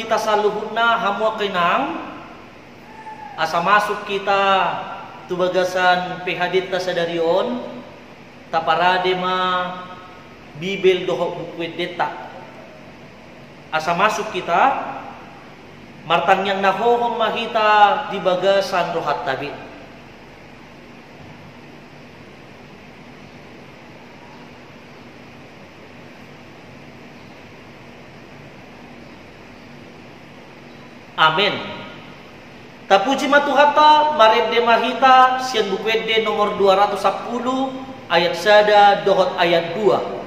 kita saluhuna hamwa kenang asa masuk kita tubagasan pehadita sadarion taparade ma bibel dohok bukwet deta asa masuk kita martang yang nahohong mahita di bagasan rohat tabi. Amin. Tapuji matuhata mareb de mahita sian bukwede nomor 210 ayat sada dohot ayat 2.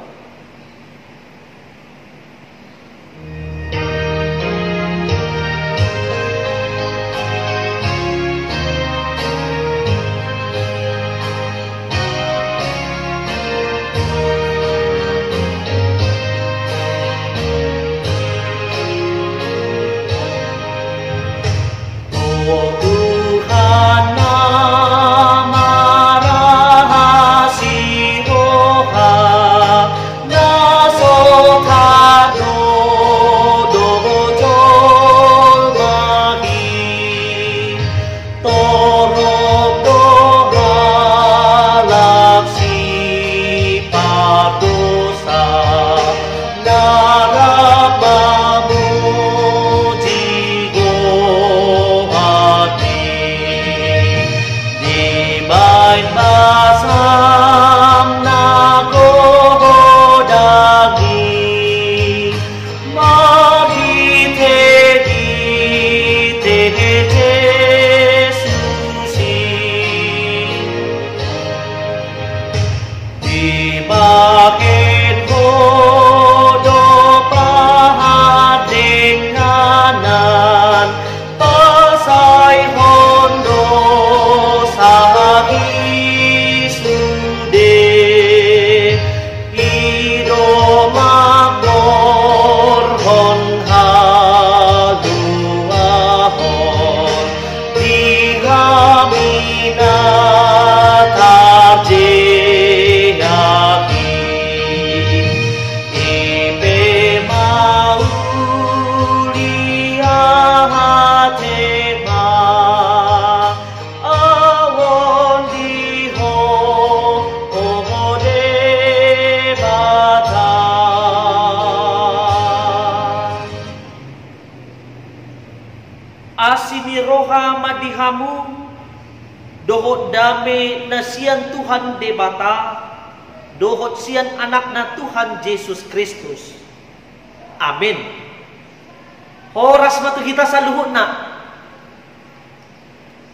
Dohot dame na siyan Tuhan debata, dohot siyan anak na Tuhan Jesus Kristus. Amin. Horas matu kita sa luhut na.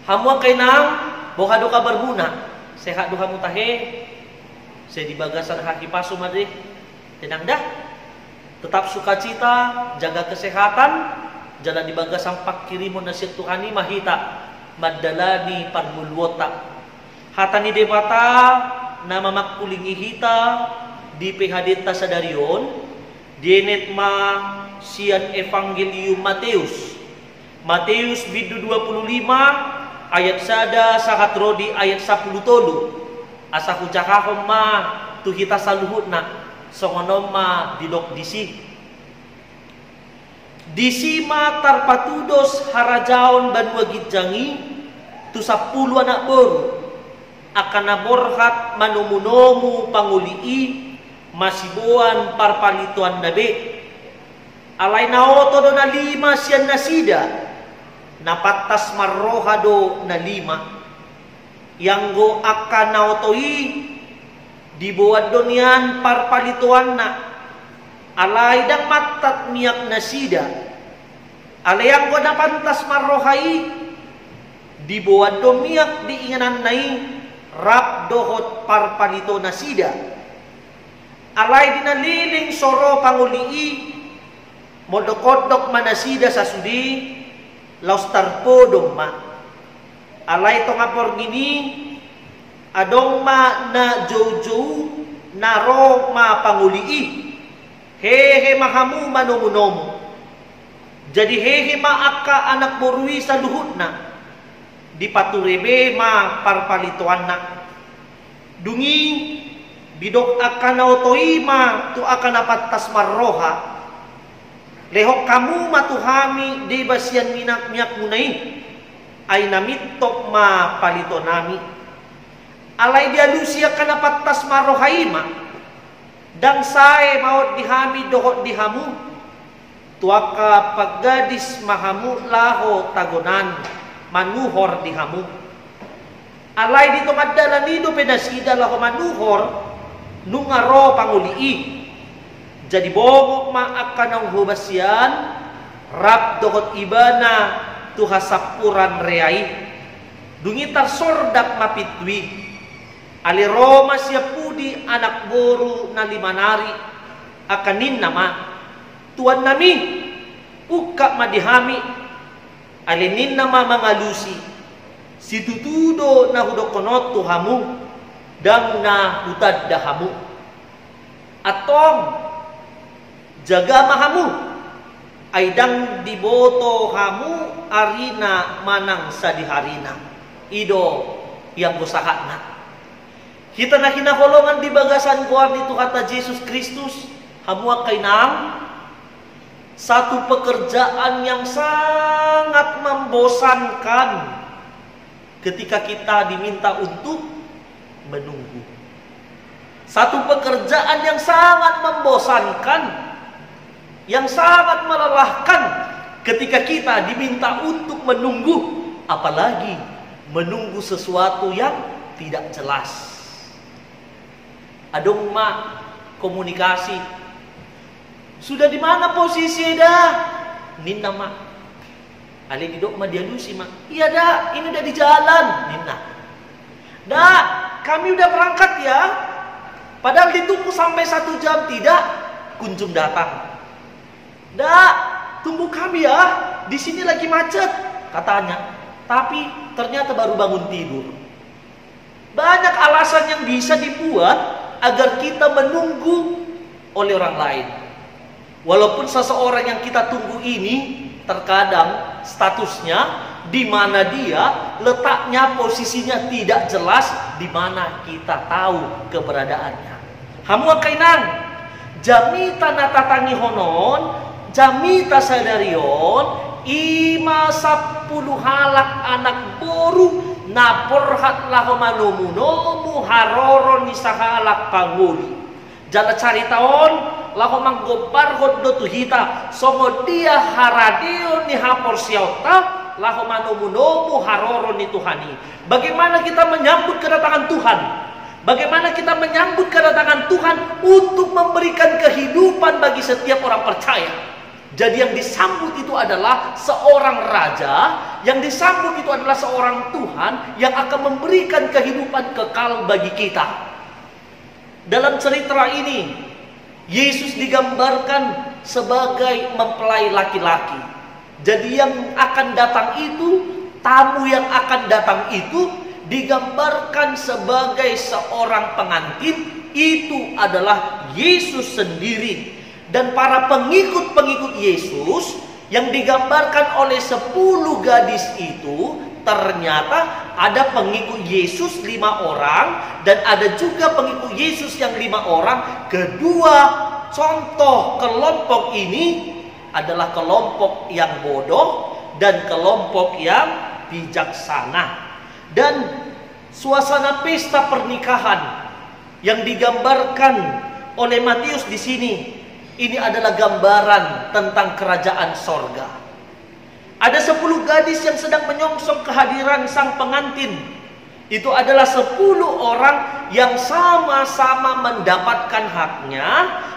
Hamwa kay nang bohado ka barbuna. Sehat duha mutahe. Se dibagasan haki pasu madre. Tenang dah. Tetap sukacita, jaga kesehatan, jalan dibagasan pakkirimun na siyan Tuhani mahita. Madalani parmulwota hatani debata na mamakpulingi hita di pehadita sadarion dienet ma sian Evangelium Mateus bidu 25 ayat sada sahat rodi ayat 10 tolu asa hujakahom ma tu hita saluhutna songonom ma didok Disi ma tarpatudos harajaon ban wagit jangi tu 10 anak baru akan naborhat manumunomu pangulii masibuan parpalituan nabe alay naoto do na 5 siyan nasida napatas marrohado na 5 yang go akan naotoi dibuat donian parpalituan na alay dang matat miyak nasida alayang ko na pantas marrohai dibuat domiyak diinganan nai rap dohot parpalito nasida alay dinaliling soro pangulii modokodok manasida sa sudi laustarpodong ma alay tongapor gini adong ma na jojo naro ma pangulii hehe mahamu manumunomu. Jadi hehe maaka anak borui sa luhut na. Dipaturebe ma parpalituan na. Dungi bidok akan nautoi ma tu akan apatas marroha. Lehok kamu matuhami di basian minak munai. Ay namitok ma palito nami. Alay dia lusia kana patas marohaima. Dang sae maut dihami dohot dihamu. Tuaka paggadis mahamu laho tagonan. Manuhor dihamu. Alay dito madala nido pedasida laho manuhor. Nungaro pangulii. Jadi bongok maakan ang hubasyan. Rap dohot ibana. Tuhasapuran reai. Dungitar sordak mapitwi. Ali Roma siya pudi anak boru na limanari. Akanin nama. Tuan nami. Uka madihami. Alinin nama mangalusi. Situtudo na hudokonot tuhamu. Dang na hutad dahamu. Atong. Jaga mahamu. Ay dang diboto hamu arina manang sadiharina. Ido yang usaha na. Kita na kinakulungan di bagasan kuar itu kata Yesus Kristus. Hamu kay nang satu pekerjaan yang sangat membosankan ketika kita diminta untuk menunggu. Satu pekerjaan yang sangat membosankan, yang sangat melelahkan ketika kita diminta untuk menunggu, apalagi menunggu sesuatu yang tidak jelas. Adong ma komunikasi. Sudah di mana posisi dah? Ninna ma. Ali didok ma dialusi ma. Iya dah, ini udah di jalan. Ninna. Dah, kami udah berangkat ya. Padahal ditunggu sampai 1 jam tidak kunjung datang. Dah, tunggu kami ya. Di sini lagi macet, katanya. Tapi ternyata baru bangun tidur. Banyak alasan yang bisa dibuat agar kita menunggu oleh orang lain. Walaupun seseorang yang kita tunggu ini terkadang statusnya di mana dia, letaknya, posisinya tidak jelas, di mana kita tahu keberadaannya. Hamu kainang jamita natatangi honon, jamita sadarion, ima 10 halak anak boru na porhat laho manumuno muharoro ni sahalak panguli. Jala caritaon laho manggobar hoddo tuhita songo dia haradio ni hapor siauta laho manumuno muharoro ni Tuhani. Bagaimana kita menyambut kedatangan Tuhan? Bagaimana kita menyambut kedatangan Tuhan untuk memberikan kehidupan bagi setiap orang percaya? Jadi yang disambut itu adalah seorang raja, yang disambut itu adalah seorang Tuhan yang akan memberikan kehidupan kekal bagi kita. Dalam cerita ini, Yesus digambarkan sebagai mempelai laki-laki. Jadi yang akan datang itu, tamu yang akan datang itu digambarkan sebagai seorang pengantin. Itu adalah Yesus sendiri. Dan para pengikut-pengikut Yesus yang digambarkan oleh 10 gadis itu, ternyata ada pengikut Yesus 5 orang dan ada juga pengikut Yesus yang 5 orang. Kedua contoh kelompok ini adalah kelompok yang bodoh dan kelompok yang bijaksana. Dan suasana pesta pernikahan yang digambarkan oleh Matius di sini, ini adalah gambaran tentang kerajaan sorga. Ada 10 gadis yang sedang menyongsong kehadiran sang pengantin. Itu adalah 10 orang yang sama-sama mendapatkan haknya,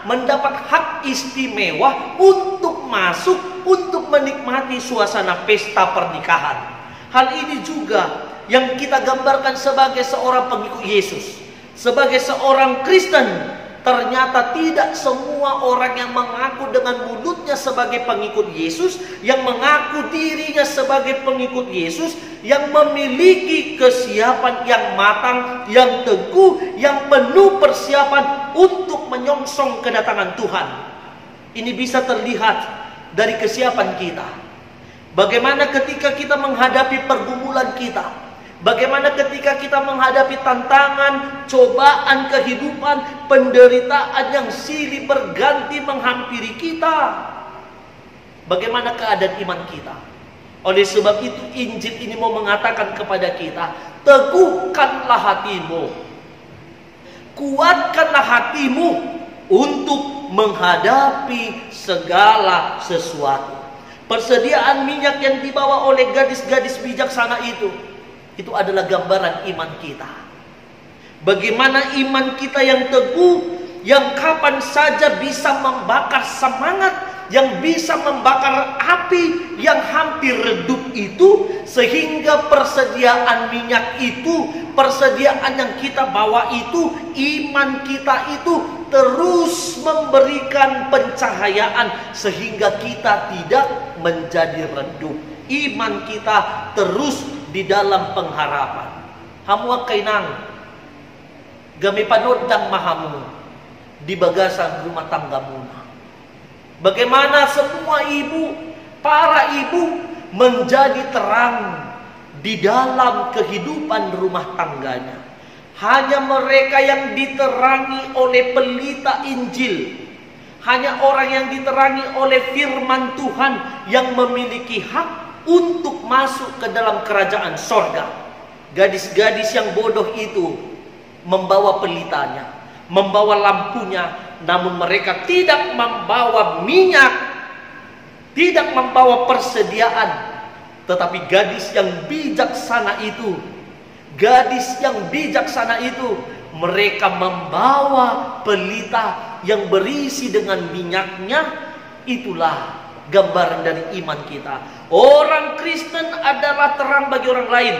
mendapat hak istimewa untuk masuk, untuk menikmati suasana pesta pernikahan. Hal ini juga yang kita gambarkan sebagai seorang pengikut Yesus, sebagai seorang Kristen. Ternyata tidak semua orang yang mengaku dengan mulutnya sebagai pengikut Yesus, yang mengaku dirinya sebagai pengikut Yesus, yang memiliki kesiapan yang matang, yang teguh, yang penuh persiapan untuk menyongsong kedatangan Tuhan. Ini bisa terlihat dari kesiapan kita. Bagaimana ketika kita menghadapi pergumulan kita, bagaimana ketika kita menghadapi tantangan, cobaan kehidupan, penderitaan yang silih berganti menghampiri kita. Bagaimana keadaan iman kita? Oleh sebab itu Injil ini mau mengatakan kepada kita, teguhkanlah hatimu, kuatkanlah hatimu untuk menghadapi segala sesuatu. Persediaan minyak yang dibawa oleh gadis-gadis bijaksana itu adalah gambaran iman kita. Bagaimana iman kita yang teguh, yang kapan saja bisa membakar semangat, yang bisa membakar api yang hampir redup itu, sehingga persediaan minyak itu, persediaan yang kita bawa itu, iman kita itu terus memberikan pencahayaan sehingga kita tidak menjadi redup. Iman kita terus di dalam pengharapan. Hamuak kainang gami panodang mahamu di bagasan rumah tanggamu. Bagaimana semua ibu, para ibu menjadi terang di dalam kehidupan rumah tangganya. Hanya mereka yang diterangi oleh pelita Injil, hanya orang yang diterangi oleh firman Tuhan yang memiliki hak untuk masuk ke dalam kerajaan sorga. Gadis-gadis yang bodoh itu membawa pelitanya, membawa lampunya, namun mereka tidak membawa minyak, tidak membawa persediaan. Tetapi gadis yang bijaksana itu, mereka membawa pelita yang berisi dengan minyaknya. Itulah gambaran dari iman kita. Orang Kristen adalah terang bagi orang lain.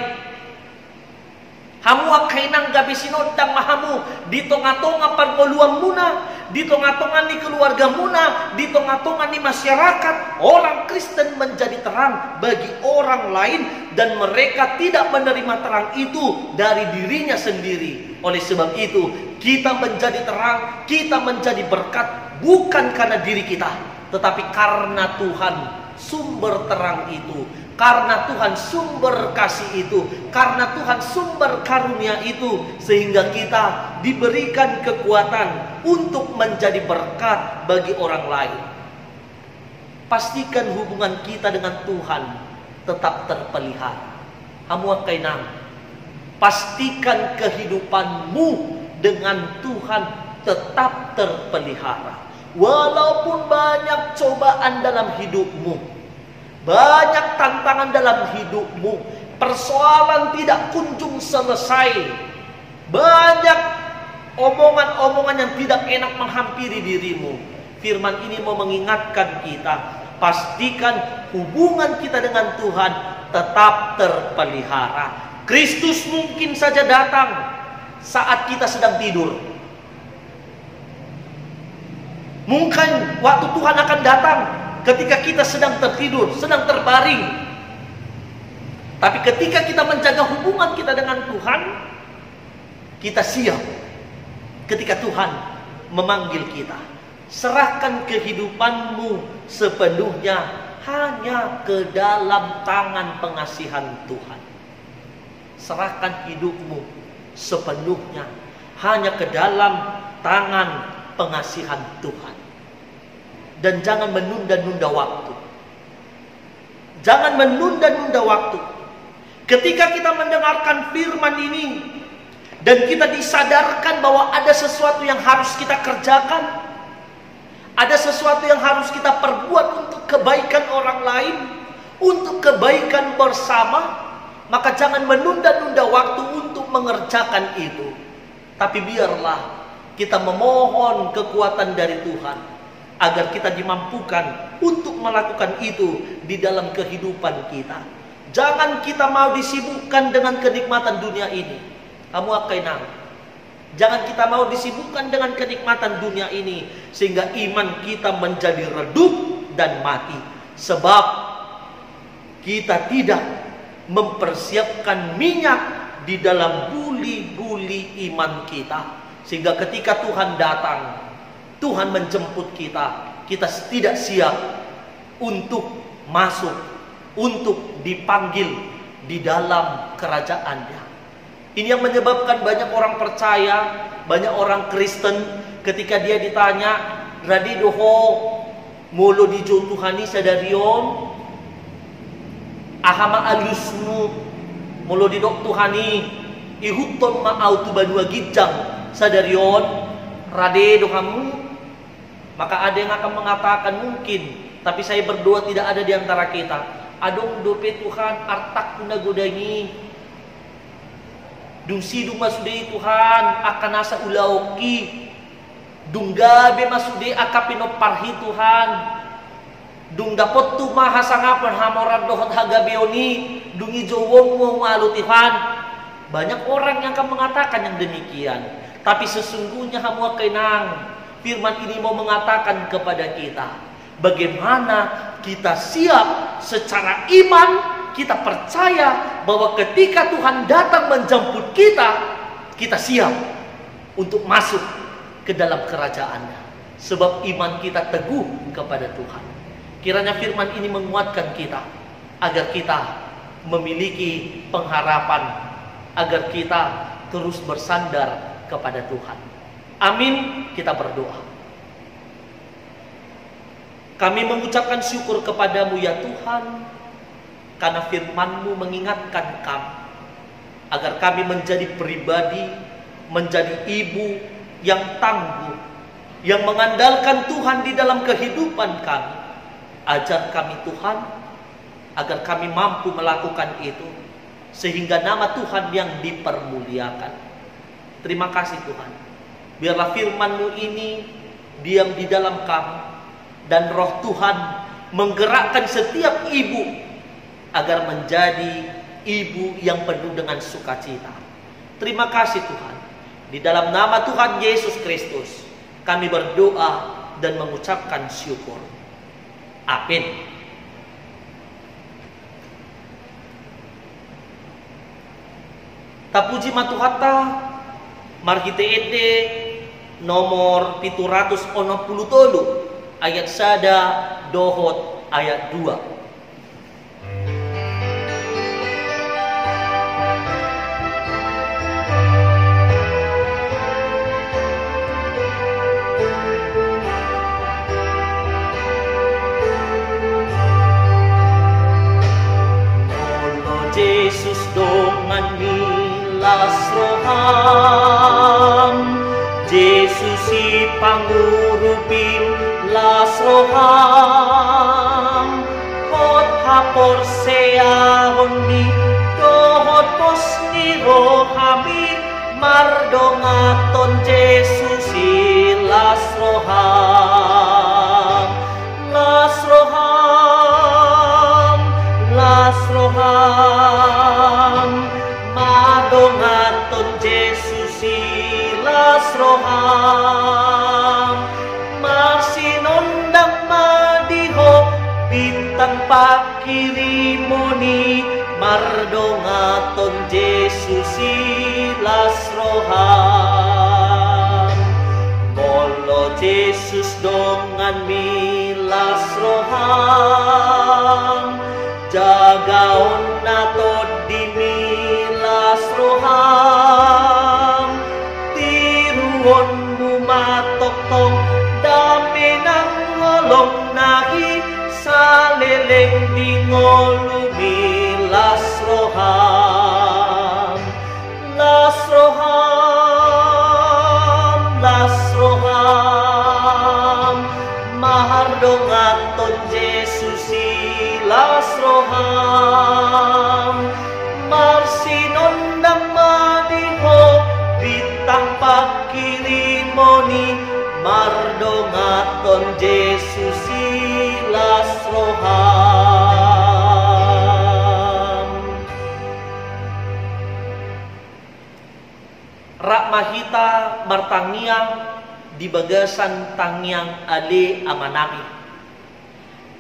Hamu kainang gabi sinodang mahamu di tonga-tonga pergoluan muna, di tonga-tonga ni keluarga muna, di tonga-tonga ni masyarakat. Orang Kristen menjadi terang bagi orang lain, dan mereka tidak menerima terang itu dari dirinya sendiri. Oleh sebab itu kita menjadi terang, kita menjadi berkat bukan karena diri kita, tetapi karena Tuhan sumber terang itu, karena Tuhan sumber kasih itu, karena Tuhan sumber karunia itu, sehingga kita diberikan kekuatan untuk menjadi berkat bagi orang lain. Pastikan hubungan kita dengan Tuhan tetap terpelihara. Hamuak kainang, pastikan kehidupanmu dengan Tuhan tetap terpelihara. Walaupun banyak cobaan dalam hidupmu, banyak tantangan dalam hidupmu, persoalan tidak kunjung selesai, banyak omongan-omongan yang tidak enak menghampiri dirimu. Firman ini mau mengingatkan kita, pastikan hubungan kita dengan Tuhan tetap terpelihara. Kristus mungkin saja datang saat kita sedang tidur. Mungkin waktu Tuhan akan datang ketika kita sedang tertidur, sedang terbaring. Tapi ketika kita menjaga hubungan kita dengan Tuhan, kita siap ketika Tuhan memanggil kita. Serahkan kehidupanmu sepenuhnya hanya ke dalam tangan pengasihan Tuhan. Serahkan hidupmu sepenuhnya hanya ke dalam tangan pengasihan Tuhan. Dan jangan menunda-nunda waktu. Jangan menunda-nunda waktu. Ketika kita mendengarkan firman ini dan kita disadarkan bahwa ada sesuatu yang harus kita kerjakan, ada sesuatu yang harus kita perbuat untuk kebaikan orang lain, untuk kebaikan bersama, maka jangan menunda-nunda waktu untuk mengerjakan itu. Tapi biarlah kita memohon kekuatan dari Tuhan agar kita dimampukan untuk melakukan itu di dalam kehidupan kita. Jangan kita mau disibukkan dengan kenikmatan dunia ini. Kamu akainang. Jangan kita mau disibukkan dengan kenikmatan dunia ini sehingga iman kita menjadi redup dan mati. Sebab kita tidak mempersiapkan minyak di dalam buli-buli iman kita. Sehingga ketika Tuhan datang, Tuhan menjemput kita, kita tidak siap untuk masuk, untuk dipanggil di dalam kerajaan-Nya. Ini yang menyebabkan banyak orang percaya, banyak orang Kristen ketika dia ditanya, "Radi doho Molo di jo Tuhani sadarion, ahama alusmu, molo di dok Tuhani, ihuton ma'au tu banua gijang sadarion, rade dohamu. Maka ada yang akan mengatakan mungkin, tapi saya berdoa tidak ada di antara kita. Adong dope Tuhan, artak kuna godangi. Dung sidung masudai Tuhan, akan asa ulaoki. Dung gabe masudai akapinoparhi Tuhan. Dung dapot tu mahasangapan hamoran dohot hagabeoni. Dung ijowong mo malu Tuhan. Banyak orang yang akan mengatakan yang demikian. Tapi sesungguhnya hamua kenang. Firman ini mau mengatakan kepada kita. Bagaimana kita siap secara iman, kita percaya bahwa ketika Tuhan datang menjemput kita, kita siap untuk masuk ke dalam kerajaan-Nya. Sebab iman kita teguh kepada Tuhan. Kiranya firman ini menguatkan kita agar kita memiliki pengharapan, agar kita terus bersandar kepada Tuhan. Amin, kita berdoa. Kami mengucapkan syukur kepadamu ya Tuhan, karena firman-Mu mengingatkan kami, agar kami menjadi pribadi, menjadi ibu yang tangguh, yang mengandalkan Tuhan di dalam kehidupan kami. Ajar kami Tuhan, agar kami mampu melakukan itu, sehingga nama Tuhan yang dipermuliakan. Terima kasih Tuhan. Biarlah firman-Mu ini diam di dalam kami, dan roh Tuhan menggerakkan setiap ibu agar menjadi ibu yang penuh dengan sukacita. Terima kasih Tuhan. Di dalam nama Tuhan Yesus Kristus kami berdoa dan mengucapkan syukur. Amin. Tapuji matuhata margite ete nomor 763 ayat sada dohot ayat 2. Yesus dongan milas roham, Yesus si pangurupin las roham, hot hapor seahon ni dohot pos ni rohami, mardongaton Yesus si las roham, las roham, las roham, madongaton Yesus si las roham, marsinondang madiho bintang pakirimoni, mardongaton Yesus si las roham, molo Yesus dongan milas roham, jagaon nato di milas roham, tiruon mumatokong dami ng ngolong nahi, saleleng di ngolu milas roham, las roham, las roham, mahardongaton Yesus si las roham, marsinondang madiho bintang pakirimoni, mardongaton Yesus si las roham. Rak mahita martangiang di bagasan tangiang ale amanami.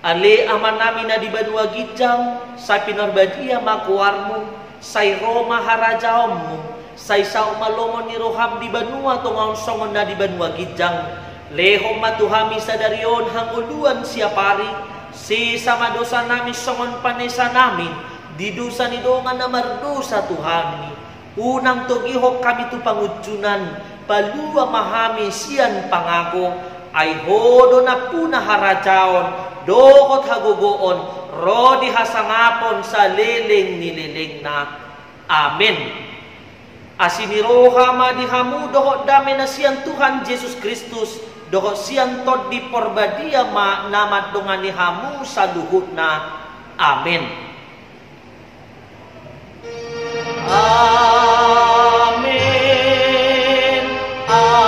Ale amanami na di banua gijang, sa pinarbadia makuarmu, say Roma harajaommu, say sao malomon ni roham di banua tungaon songon na di banua gijang, lehom matuhami sa darion hanguluan siapari, si sama dosa namin songon panesa namin, di dosa ni dongan na mardosa Tuhani, unang tugihok kami tu pangujunan, palua mahami siyan pangako, ay hodo na puna harajaon, dokot hagugoon, rodi hasangapon sa liling nililing na. Amen. Asiniroha madihamu dohot dami na siyang Tuhan Yesus Kristus, dohot siyang tod di porbadia ma namat dongan ni hamu sa luhut na. Amen. Amen. Amen.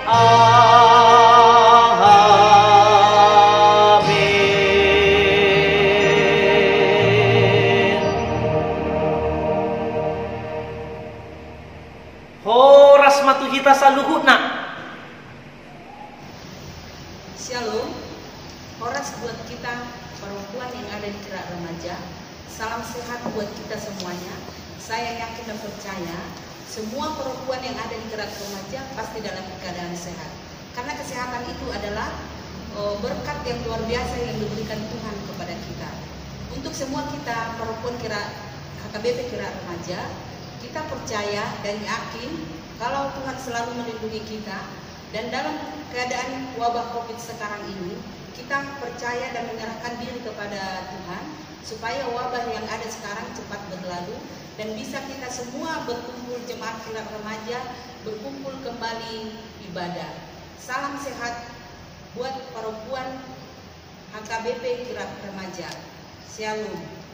Amen. Horas matuhita sa luhut na. Shalom. Horas buat kita perempuan yang ada di Gerak Remaja. Salam sehat buat kita semuanya. Saya yakin dan percaya semua perempuan yang ada di Gerak Remaja pasti dalam keadaan sehat. Karena kesehatan itu adalah berkat yang luar biasa yang diberikan Tuhan kepada kita. Untuk semua kita perempuan HKBP Gerak Remaja, kita percaya dan yakin kalau Tuhan selalu melindungi kita. Dan dalam keadaan wabah COVID sekarang ini, kita percaya dan menyerahkan diri kepada Tuhan supaya wabah yang ada sekarang cepat berlalu dan bisa kita semua berkumpul jemaat Gerak Remaja, berkumpul kembali ibadah. Salam sehat buat perempuan HKBP Gerak Remaja. Shalom.